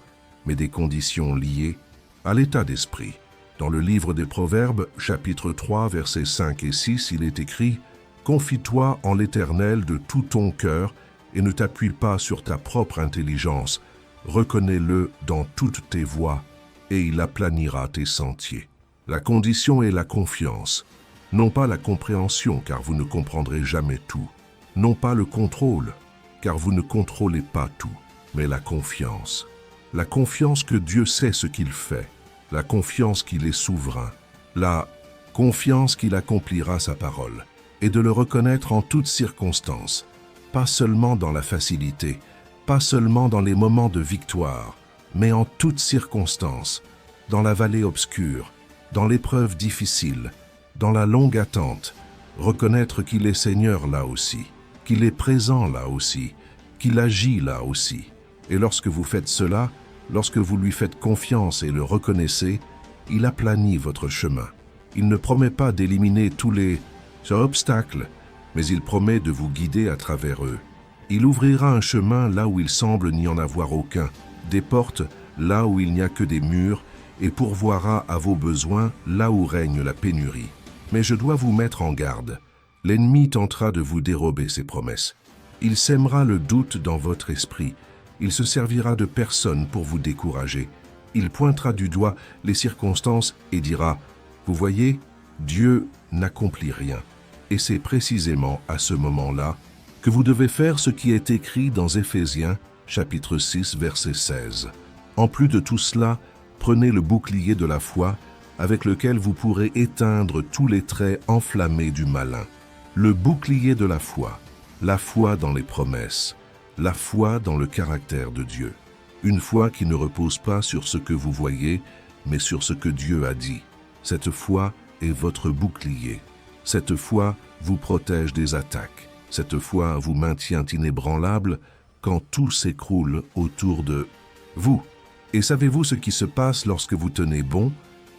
mais des conditions liées à l'état d'esprit. Dans le livre des Proverbes, chapitre 3, versets 5 et 6, il est écrit « Confie-toi en l'Éternel de tout ton cœur et ne t'appuie pas sur ta propre intelligence. Reconnais-le dans toutes tes voies et il aplanira tes sentiers. » La condition est la confiance, non pas la compréhension car vous ne comprendrez jamais tout, non pas le contrôle car vous ne contrôlez pas tout, mais la confiance. La confiance que Dieu sait ce qu'il fait, la confiance qu'il est souverain, la confiance qu'il accomplira sa parole, et de le reconnaître en toutes circonstances, pas seulement dans la facilité, pas seulement dans les moments de victoire, mais en toutes circonstances, dans la vallée obscure, dans l'épreuve difficile, dans la longue attente, reconnaître qu'il est Seigneur là aussi, qu'il est présent là aussi, qu'il agit là aussi. Et lorsque vous faites cela, lorsque vous lui faites confiance et le reconnaissez, il aplanit votre chemin. Il ne promet pas d'éliminer tous les obstacles, mais il promet de vous guider à travers eux. Il ouvrira un chemin là où il semble n'y en avoir aucun, des portes là où il n'y a que des murs, et pourvoira à vos besoins là où règne la pénurie. Mais je dois vous mettre en garde. L'ennemi tentera de vous dérober ses promesses. Il sèmera le doute dans votre esprit. Il se servira de personne pour vous décourager. Il pointera du doigt les circonstances et dira « Vous voyez, Dieu n'accomplit rien. » Et c'est précisément à ce moment-là que vous devez faire ce qui est écrit dans Éphésiens, chapitre 6, verset 16. En plus de tout cela, prenez le bouclier de la foi, avec lequel vous pourrez éteindre tous les traits enflammés du malin. Le bouclier de la foi dans les promesses, la foi dans le caractère de Dieu. Une foi qui ne repose pas sur ce que vous voyez, mais sur ce que Dieu a dit. Cette foi est votre bouclier. Cette foi vous protège des attaques. Cette foi vous maintient inébranlable quand tout s'écroule autour de vous. Et savez-vous ce qui se passe lorsque vous tenez bon,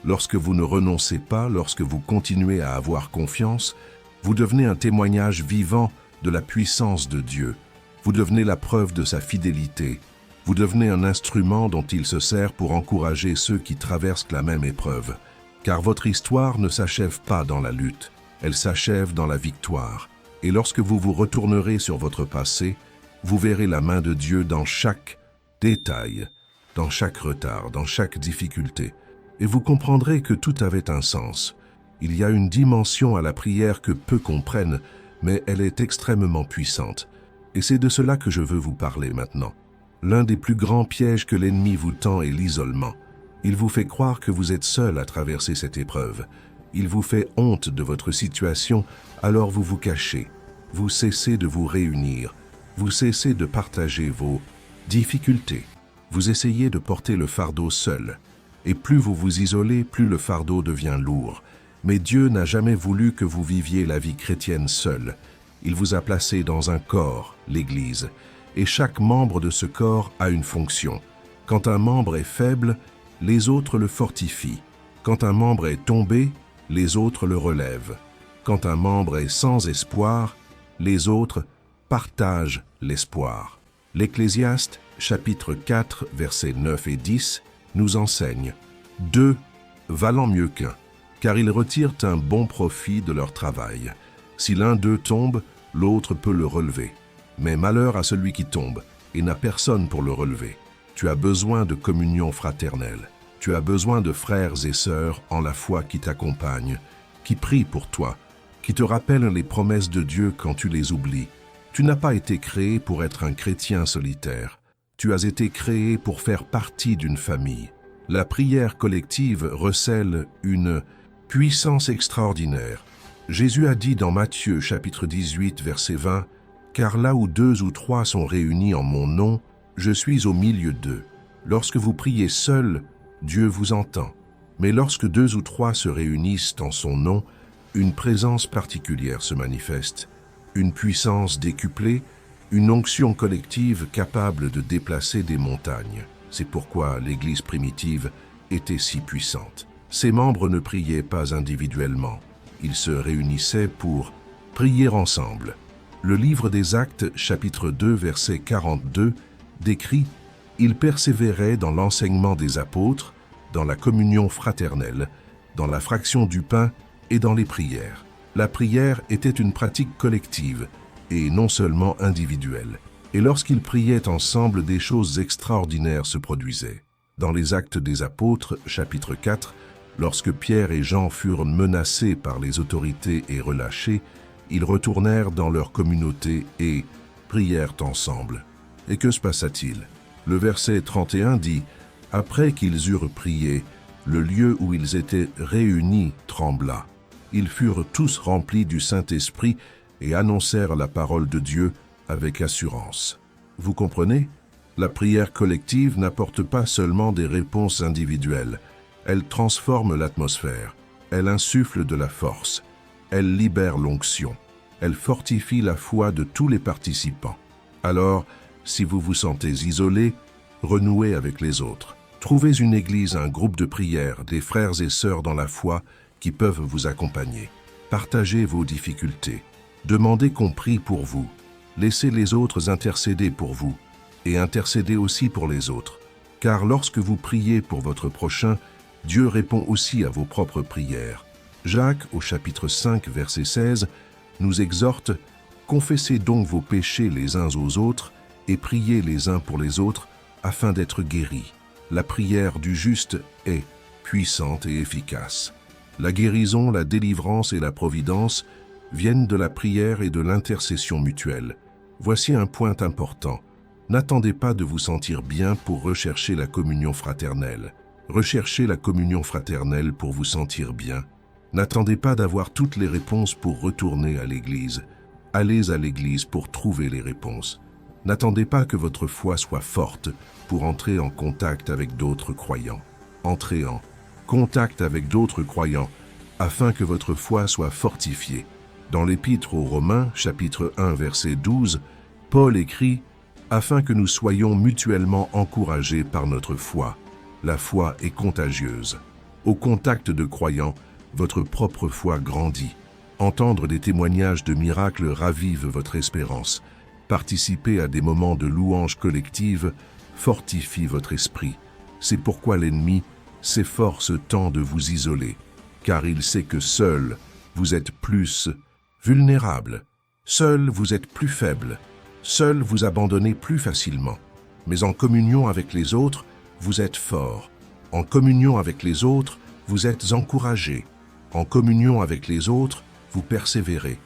lorsque vous ne renoncez pas, lorsque vous continuez à avoir confiance? Vous devenez un témoignage vivant de la puissance de Dieu. Vous devenez la preuve de sa fidélité. Vous devenez un instrument dont il se sert pour encourager ceux qui traversent la même épreuve. Car votre histoire ne s'achève pas dans la lutte, elle s'achève dans la victoire. Et lorsque vous vous retournerez sur votre passé, vous verrez la main de Dieu dans chaque détail, dans chaque retard, dans chaque difficulté. Et vous comprendrez que tout avait un sens. Il y a une dimension à la prière que peu comprennent, mais elle est extrêmement puissante. Et c'est de cela que je veux vous parler maintenant. L'un des plus grands pièges que l'ennemi vous tend est l'isolement. Il vous fait croire que vous êtes seul à traverser cette épreuve. Il vous fait honte de votre situation, alors vous vous cachez. Vous cessez de vous réunir. Vous cessez de partager vos difficultés. Vous essayez de porter le fardeau seul. Et plus vous vous isolez, plus le fardeau devient lourd. Mais Dieu n'a jamais voulu que vous viviez la vie chrétienne seul. Il vous a placé dans un corps, l'Église. Et chaque membre de ce corps a une fonction. Quand un membre est faible, les autres le fortifient. Quand un membre est tombé, les autres le relèvent. Quand un membre est sans espoir, les autres partagent l'espoir. L'Ecclésiaste, chapitre 4, versets 9 et 10, nous enseigne « Deux valant mieux qu'un, car ils retirent un bon profit de leur travail. Si l'un d'eux tombe, l'autre peut le relever. Mais malheur à celui qui tombe, et n'a personne pour le relever. Tu as besoin de communion fraternelle. Tu as besoin de frères et sœurs en la foi qui t'accompagnent, qui prient pour toi, qui te rappellent les promesses de Dieu quand tu les oublies. Tu n'as pas été créé pour être un chrétien solitaire. Tu as été créé pour faire partie d'une famille. La prière collective recèle une puissance extraordinaire. Jésus a dit dans Matthieu chapitre 18, verset 20, « Car là où 2 ou 3 sont réunis en mon nom, je suis au milieu d'eux. Lorsque vous priez seul, Dieu vous entend. Mais lorsque 2 ou 3 se réunissent en son nom, une présence particulière se manifeste, une puissance décuplée, une onction collective capable de déplacer des montagnes. C'est pourquoi l'Église primitive était si puissante. Ses membres ne priaient pas individuellement. Ils se réunissaient pour prier ensemble. Le livre des Actes, chapitre 2, verset 42, décrit « Ils persévéraient dans l'enseignement des apôtres, dans la communion fraternelle, dans la fraction du pain et dans les prières. » La prière était une pratique collective et non seulement individuelle. Et lorsqu'ils priaient ensemble, des choses extraordinaires se produisaient. Dans les Actes des Apôtres, chapitre 4, lorsque Pierre et Jean furent menacés par les autorités et relâchés, ils retournèrent dans leur communauté et prièrent ensemble. Et que se passa-t-il? Le verset 31 dit « Après qu'ils eurent prié, le lieu où ils étaient réunis trembla. Ils furent tous remplis du Saint-Esprit et annoncèrent la parole de Dieu avec assurance. » Vous comprenez? La prière collective n'apporte pas seulement des réponses individuelles. Elle transforme l'atmosphère. Elle insuffle de la force. Elle libère l'onction. Elle fortifie la foi de tous les participants. Alors, si vous vous sentez isolé, renouez avec les autres. Trouvez une église, un groupe de prière, des frères et sœurs dans la foi qui peuvent vous accompagner. Partagez vos difficultés. Demandez qu'on prie pour vous. Laissez les autres intercéder pour vous et intercédez aussi pour les autres. Car lorsque vous priez pour votre prochain, Dieu répond aussi à vos propres prières. Jacques, au chapitre 5, verset 16, nous exhorte « Confessez donc vos péchés les uns aux autres et priez les uns pour les autres afin d'être guéris. » La prière du juste est puissante et efficace. La guérison, la délivrance et la providence viennent de la prière et de l'intercession mutuelle. Voici un point important. N'attendez pas de vous sentir bien pour rechercher la communion fraternelle. Recherchez la communion fraternelle pour vous sentir bien. N'attendez pas d'avoir toutes les réponses pour retourner à l'Église. Allez à l'Église pour trouver les réponses. N'attendez pas que votre foi soit forte pour entrer en contact avec d'autres croyants. Entrez en contact avec d'autres croyants afin que votre foi soit fortifiée. Dans l'Épître aux Romains, chapitre 1, verset 12, Paul écrit « Afin que nous soyons mutuellement encouragés par notre foi. La foi est contagieuse. Au contact de croyants, votre propre foi grandit. Entendre des témoignages de miracles ravive votre espérance. Participer à des moments de louange collective fortifie votre esprit. C'est pourquoi l'ennemi s'efforce tant de vous isoler, car il sait que seul, vous êtes plus vulnérable. Seul, vous êtes plus faible. Seul, vous abandonnez plus facilement. Mais en communion avec les autres, vous êtes fort. En communion avec les autres, vous êtes encouragé. En communion avec les autres, vous persévérez.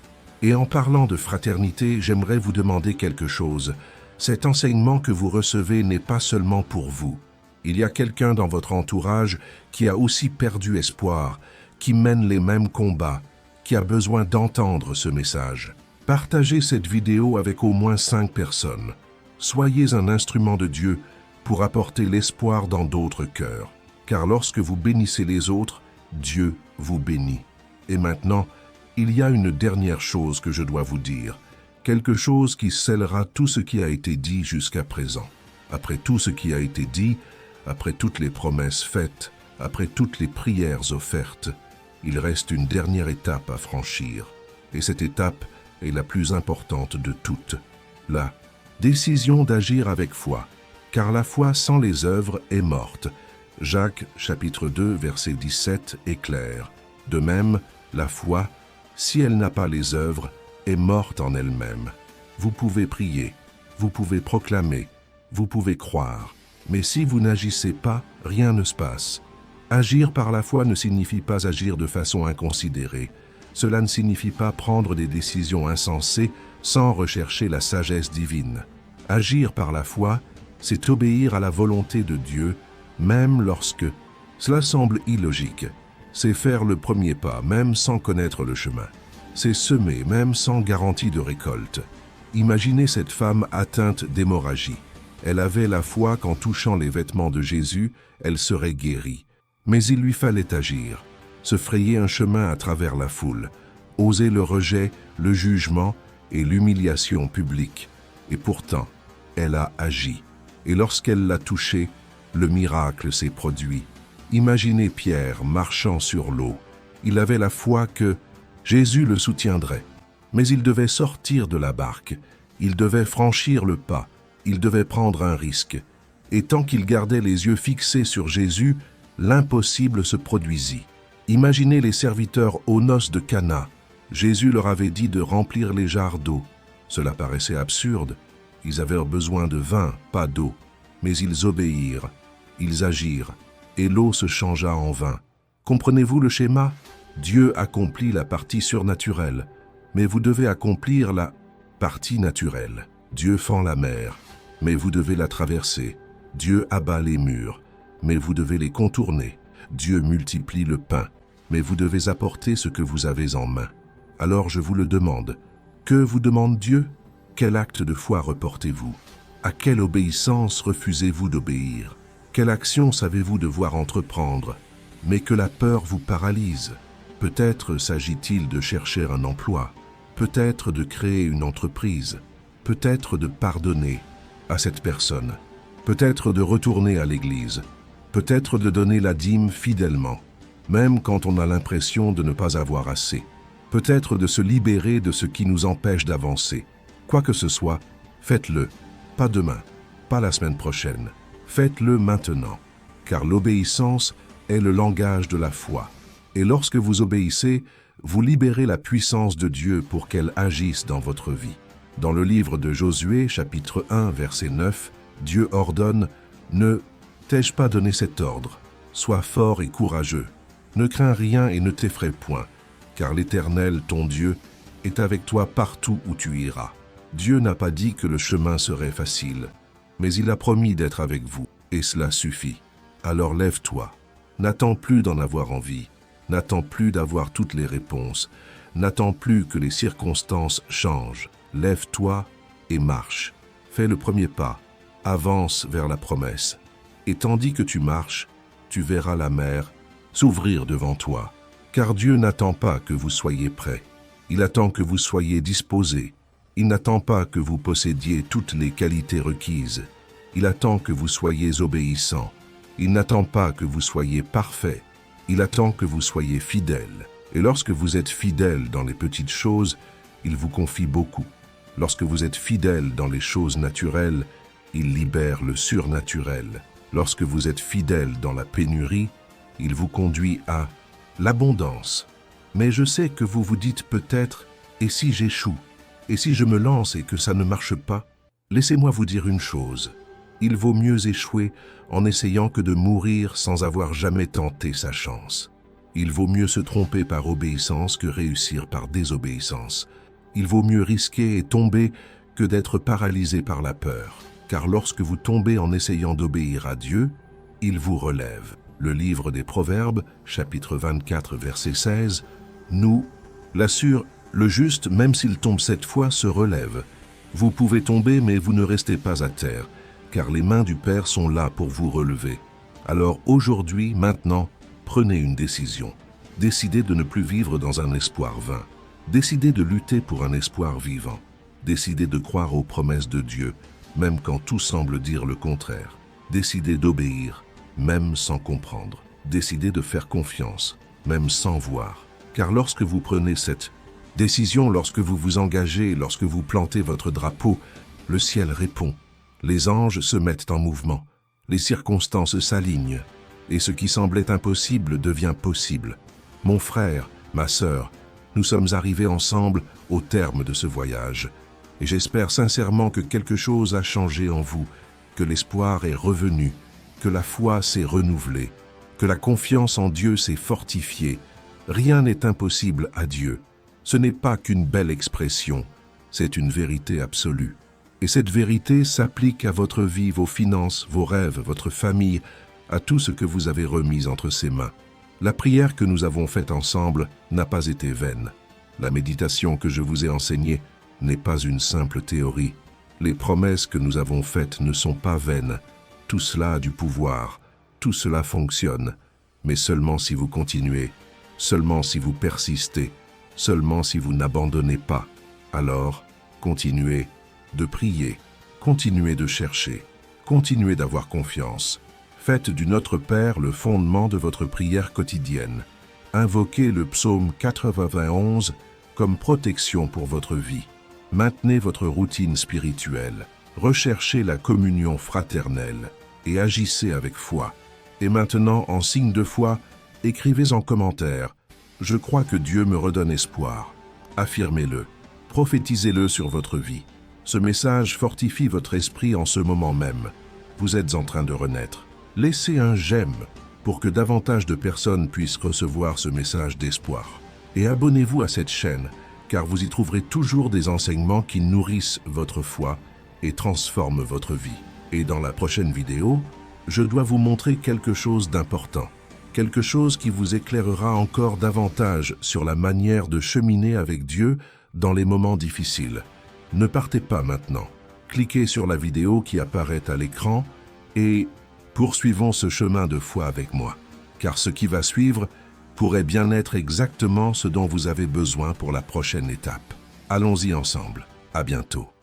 Et en parlant de fraternité, j'aimerais vous demander quelque chose. Cet enseignement que vous recevez n'est pas seulement pour vous. Il y a quelqu'un dans votre entourage qui a aussi perdu espoir, qui mène les mêmes combats, qui a besoin d'entendre ce message. Partagez cette vidéo avec au moins 5 personnes. Soyez un instrument de Dieu pour apporter l'espoir dans d'autres cœurs. Car lorsque vous bénissez les autres, Dieu vous bénit. Et maintenant, il y a une dernière chose que je dois vous dire, quelque chose qui scellera tout ce qui a été dit jusqu'à présent. Après tout ce qui a été dit, après toutes les promesses faites, après toutes les prières offertes, il reste une dernière étape à franchir. Et cette étape est la plus importante de toutes. La décision d'agir avec foi, car la foi sans les œuvres est morte. Jacques, chapitre 2, verset 17 est clair. De même, la foi, si elle n'a pas les œuvres, est morte en elle-même. Vous pouvez prier, vous pouvez proclamer, vous pouvez croire, mais si vous n'agissez pas, rien ne se passe. Agir par la foi ne signifie pas agir de façon inconsidérée. Cela ne signifie pas prendre des décisions insensées sans rechercher la sagesse divine. Agir par la foi, c'est obéir à la volonté de Dieu, même lorsque cela semble illogique. C'est faire le premier pas, même sans connaître le chemin. C'est semer, même sans garantie de récolte. Imaginez cette femme atteinte d'hémorragie. Elle avait la foi qu'en touchant les vêtements de Jésus, elle serait guérie. Mais il lui fallait agir, se frayer un chemin à travers la foule, oser le rejet, le jugement et l'humiliation publique. Et pourtant, elle a agi. Et lorsqu'elle l'a touché, le miracle s'est produit. Imaginez Pierre marchant sur l'eau. Il avait la foi que Jésus le soutiendrait. Mais il devait sortir de la barque. Il devait franchir le pas. Il devait prendre un risque. Et tant qu'il gardait les yeux fixés sur Jésus, l'impossible se produisit. Imaginez les serviteurs aux noces de Cana. Jésus leur avait dit de remplir les jarres d'eau. Cela paraissait absurde. Ils avaient besoin de vin, pas d'eau. Mais ils obéirent, ils agirent, et l'eau se changea en vin. Comprenez-vous le schéma? Dieu accomplit la partie surnaturelle, mais vous devez accomplir la partie naturelle. Dieu fend la mer, mais vous devez la traverser. Dieu abat les murs, mais vous devez les contourner. Dieu multiplie le pain, mais vous devez apporter ce que vous avez en main. Alors je vous le demande, que vous demande Dieu? Quel acte de foi reportez-vous? À quelle obéissance refusez-vous d'obéir? Quelle action savez-vous devoir entreprendre, mais que la peur vous paralyse? Peut-être s'agit-il de chercher un emploi, peut-être de créer une entreprise, peut-être de pardonner à cette personne, peut-être de retourner à l'église, peut-être de donner la dîme fidèlement, même quand on a l'impression de ne pas avoir assez, peut-être de se libérer de ce qui nous empêche d'avancer. Quoi que ce soit, faites-le, pas demain, pas la semaine prochaine, faites-le maintenant, car l'obéissance est le langage de la foi. Et lorsque vous obéissez, vous libérez la puissance de Dieu pour qu'elle agisse dans votre vie. Dans le livre de Josué, chapitre 1, verset 9, Dieu ordonne « Ne t'ai-je pas donné cet ordre? Sois fort et courageux. Ne crains rien et ne t'effraie point, car l'Éternel, ton Dieu, est avec toi partout où tu iras. » Dieu n'a pas dit que le chemin serait facile, mais il a promis d'être avec vous, et cela suffit. Alors lève-toi. N'attends plus d'en avoir envie. N'attends plus d'avoir toutes les réponses. N'attends plus que les circonstances changent. Lève-toi et marche. Fais le premier pas. Avance vers la promesse. Et tandis que tu marches, tu verras la mer s'ouvrir devant toi. Car Dieu n'attend pas que vous soyez prêts. Il attend que vous soyez disposés. Il n'attend pas que vous possédiez toutes les qualités requises. Il attend que vous soyez obéissants. Il n'attend pas que vous soyez parfaits. Il attend que vous soyez fidèles. Et lorsque vous êtes fidèles dans les petites choses, il vous confie beaucoup. Lorsque vous êtes fidèles dans les choses naturelles, il libère le surnaturel. Lorsque vous êtes fidèles dans la pénurie, il vous conduit à l'abondance. Mais je sais que vous vous dites peut-être « et si j'échoue ?» Et si je me lance et que ça ne marche pas, laissez-moi vous dire une chose. Il vaut mieux échouer en essayant que de mourir sans avoir jamais tenté sa chance. Il vaut mieux se tromper par obéissance que réussir par désobéissance. Il vaut mieux risquer et tomber que d'être paralysé par la peur. Car lorsque vous tombez en essayant d'obéir à Dieu, il vous relève. Le livre des Proverbes, chapitre 24, verset 16, nous l'assure. Le juste, même s'il tombe 7 fois, se relève. Vous pouvez tomber, mais vous ne restez pas à terre, car les mains du Père sont là pour vous relever. Alors aujourd'hui, maintenant, prenez une décision. Décidez de ne plus vivre dans un espoir vain. Décidez de lutter pour un espoir vivant. Décidez de croire aux promesses de Dieu, même quand tout semble dire le contraire. Décidez d'obéir, même sans comprendre. Décidez de faire confiance, même sans voir. Car lorsque vous prenez cette décision, lorsque vous vous engagez, lorsque vous plantez votre drapeau, le ciel répond. Les anges se mettent en mouvement. Les circonstances s'alignent. Et ce qui semblait impossible devient possible. Mon frère, ma sœur, nous sommes arrivés ensemble au terme de ce voyage. Et j'espère sincèrement que quelque chose a changé en vous, que l'espoir est revenu, que la foi s'est renouvelée. que la confiance en Dieu s'est fortifiée. Rien n'est impossible à Dieu. Ce n'est pas qu'une belle expression, c'est une vérité absolue. Et cette vérité s'applique à votre vie, vos finances, vos rêves, votre famille, à tout ce que vous avez remis entre ses mains. La prière que nous avons faite ensemble n'a pas été vaine. La méditation que je vous ai enseignée n'est pas une simple théorie. Les promesses que nous avons faites ne sont pas vaines. Tout cela a du pouvoir, tout cela fonctionne, mais seulement si vous continuez, seulement si vous persistez, seulement si vous n'abandonnez pas. Alors, continuez de prier, continuez de chercher, continuez d'avoir confiance. Faites du Notre Père le fondement de votre prière quotidienne. Invoquez le psaume 91 comme protection pour votre vie. Maintenez votre routine spirituelle. Recherchez la communion fraternelle et agissez avec foi. Et maintenant, en signe de foi, écrivez en commentaire « Je crois que Dieu me redonne espoir ». Affirmez-le, prophétisez-le sur votre vie. Ce message fortifie votre esprit en ce moment même. Vous êtes en train de renaître. Laissez un j'aime pour que davantage de personnes puissent recevoir ce message d'espoir. Et abonnez-vous à cette chaîne, car vous y trouverez toujours des enseignements qui nourrissent votre foi et transforment votre vie. Et dans la prochaine vidéo, je dois vous montrer quelque chose d'important. Quelque chose qui vous éclairera encore davantage sur la manière de cheminer avec Dieu dans les moments difficiles. Ne partez pas maintenant. Cliquez sur la vidéo qui apparaît à l'écran et poursuivons ce chemin de foi avec moi, car ce qui va suivre pourrait bien être exactement ce dont vous avez besoin pour la prochaine étape. Allons-y ensemble. À bientôt.